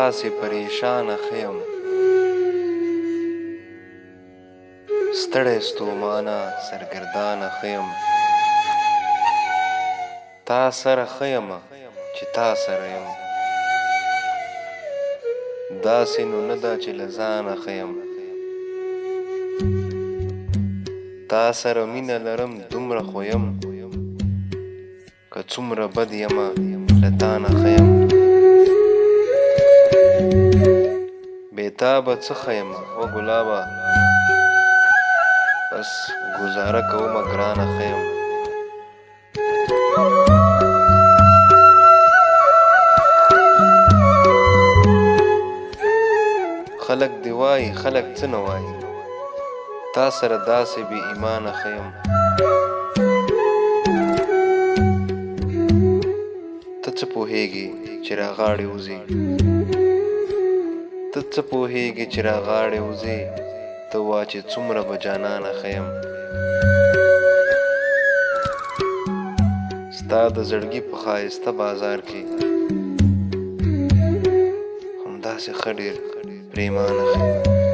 داسې پریشانه ښیم ستړی ستومانه سرګردانه ښیم تا سره ښه یمه چې تا سره یم داسې نو نه ده چې له ځانه ښه یم تا سره مینه لرم دومره خو یم که څومره بد یمه له تا نه ښه یم بېتابه څه ښه یمه و ګلابه بس ګزاره کومه ګرانه ښه یم خلک دې وایي خلک څه نه وایي تا سره داسې بې ایمانه ښه یم ته څه پوهېږې چې راغاړې وځې ته څه پوهېږې چې راغاړې وځې ته وا چې څومره به جانانه ښه یم ستا د زړګي په ښایسته بازار کې همداسې ښه ډېر پرېمانه ښه یم